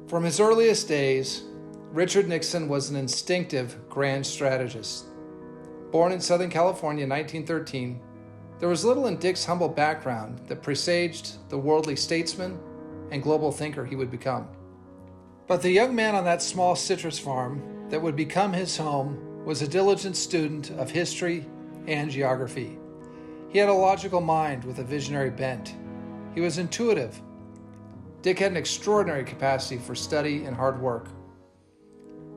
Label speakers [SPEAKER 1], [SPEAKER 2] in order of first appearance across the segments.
[SPEAKER 1] From his earliest days, Richard Nixon was an instinctive grand strategist. Born in Southern California in 1913, there was little in Dick's humble background that presaged the worldly statesman and global thinker he would become. But the young man on that small citrus farm that would become his home was a diligent student of history and geography. He had a logical mind with a visionary bent. He was intuitive. Dick had an extraordinary capacity for study and hard work.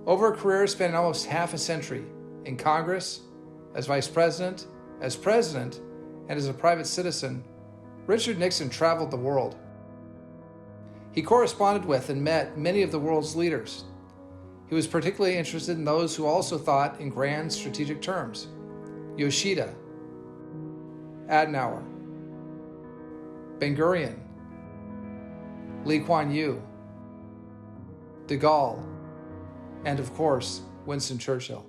[SPEAKER 1] Over a career spanning almost half a century in Congress, as vice president, as president, and as a private citizen, Richard Nixon traveled the world. He corresponded with and met many of the world's leaders. He was particularly interested in those who also thought in grand strategic terms: Yoshida, Adenauer, Ben-Gurion, Lee Kuan Yew, de Gaulle, and of course, Winston Churchill.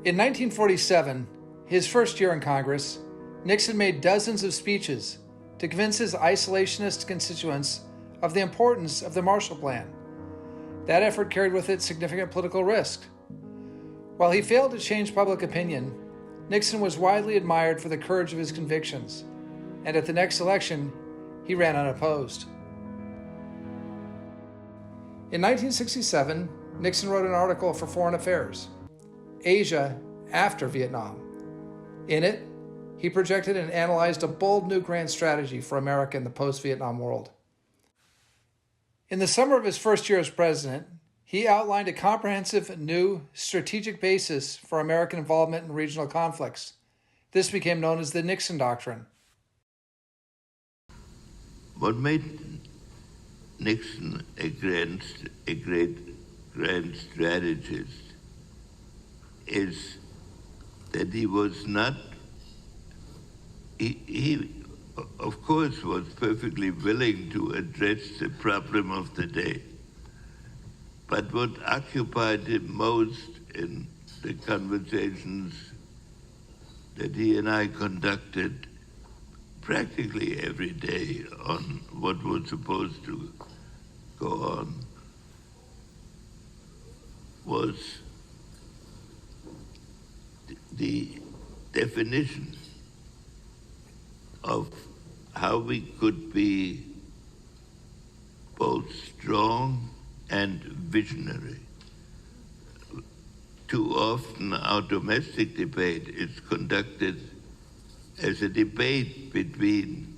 [SPEAKER 1] In 1947, his first year in Congress, Nixon made dozens of speeches to convince his isolationist constituents of the importance of the Marshall Plan. That effort carried with it significant political risk. While he failed to change public opinion, Nixon was widely admired for the courage of his convictions, and at the next election, he ran unopposed. In 1967, Nixon wrote an article for Foreign Affairs, Asia After Vietnam. In it, he projected and analyzed a bold new grand strategy for America in the post-Vietnam world. In the summer of his first year as president, he outlined a comprehensive new strategic basis for American involvement in regional conflicts. This became known as the Nixon Doctrine.
[SPEAKER 2] What made Nixon a great grand strategist is that he was not, he of course was perfectly willing to address the problem of the day. But what occupied him most in the conversations that he and I conducted practically every day on what was supposed to go on was the definition of how we could be both strong and visionary. Too often our domestic debate is conducted as a debate between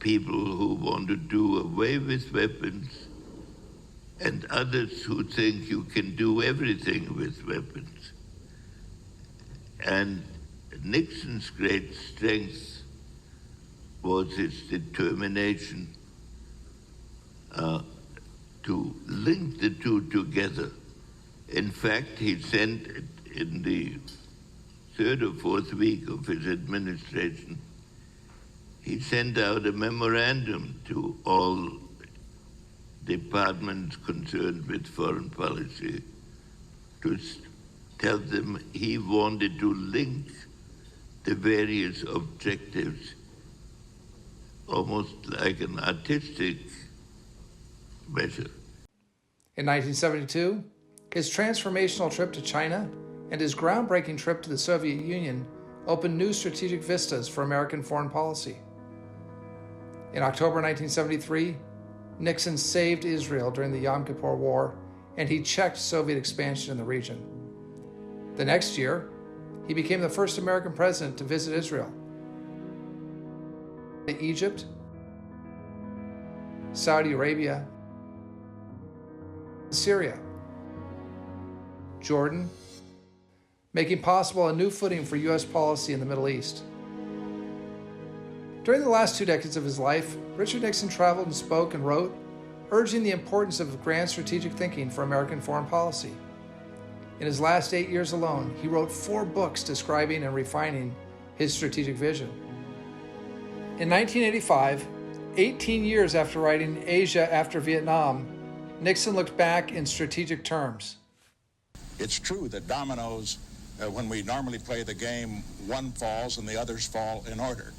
[SPEAKER 2] people who want to do away with weapons and others who think you can do everything with weapons. And Nixon's great strength was his determination to link the two together. In fact, he sent in the third or fourth week of his administration, he sent out a memorandum to all departments concerned with foreign policy to tell them he wanted to link the various objectives almost like an artistic measure.
[SPEAKER 1] In 1972, his transformational trip to China and his groundbreaking trip to the Soviet Union opened new strategic vistas for American foreign policy. In October 1973, Nixon saved Israel during the Yom Kippur War, and he checked Soviet expansion in the region. The next year, he became the first American president to visit Israel. Egypt, Saudi Arabia, Syria, Jordan, making possible a new footing for U.S. policy in the Middle East. During the last 2 decades of his life, Richard Nixon traveled and spoke and wrote, urging the importance of grand strategic thinking for American foreign policy. In his last 8 years alone, he wrote 4 books describing and refining his strategic vision. In 1985, 18 years after writing Asia After Vietnam, Nixon looked back in strategic terms.
[SPEAKER 3] It's true that dominoes, when we normally play the game, one falls and the others fall in order.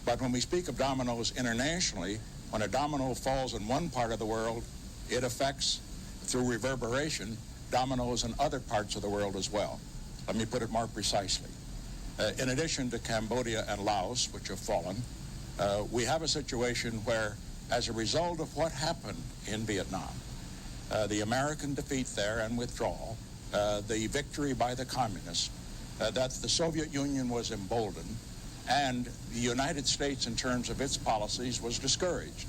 [SPEAKER 3] But when we speak of dominoes internationally, When a domino falls in one part of the world, it affects, through reverberation, dominoes in other parts of the world as well. Let me put it more precisely. In addition to Cambodia and Laos, which have fallen, we have a situation where, as a result of what happened in Vietnam, the American defeat there and withdrawal, the victory by the communists, that the Soviet Union was emboldened, and the United States, in terms of its policies, was discouraged.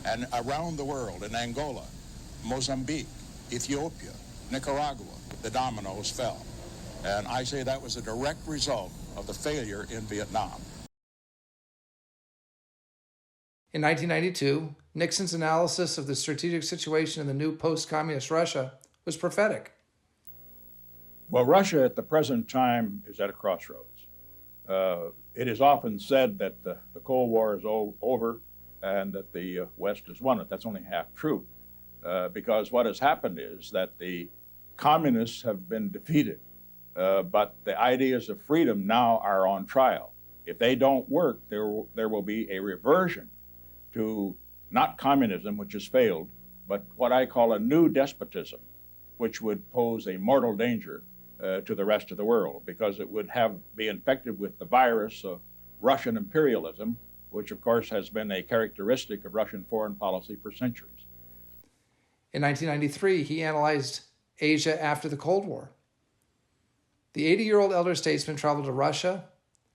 [SPEAKER 3] And around the world, in Angola, Mozambique, Ethiopia, Nicaragua, the dominoes fell. And I say that was a direct result of the failure in Vietnam.
[SPEAKER 1] In 1992, Nixon's analysis of the strategic situation in the new post-communist Russia was prophetic.
[SPEAKER 4] Well, Russia at the present time is at a crossroads. It is often said that the Cold War is over and that the West has won it. That's only half true, because what has happened is that the communists have been defeated, but the ideas of freedom now are on trial. If they don't work, there will be a reversion to not communism, which has failed, but what I call a new despotism, which would pose a mortal danger to the rest of the world, because it would be infected with the virus of Russian imperialism, which of course has been a characteristic of Russian foreign policy for centuries.
[SPEAKER 1] In 1993, he analyzed Asia after the Cold War. The 80-year-old elder statesman traveled to Russia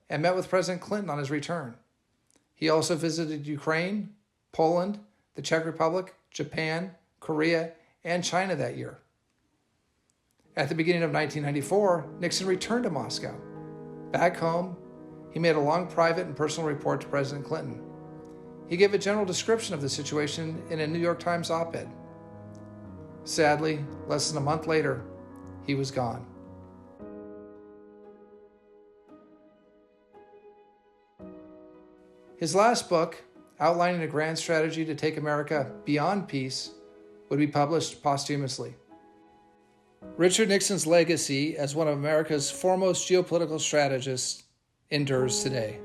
[SPEAKER 1] and met with President Clinton on his return. He also visited Ukraine, Poland, the Czech Republic, Japan, Korea, and China that year. At the beginning of 1994, Nixon returned to Moscow. Back home, he made a long private and personal report to President Clinton. He gave a general description of the situation in a New York Times op-ed. Sadly, less than a month later, he was gone. His last book, outlining a grand strategy to take America beyond peace, would be published posthumously. Richard Nixon's legacy as one of America's foremost geopolitical strategists endures today.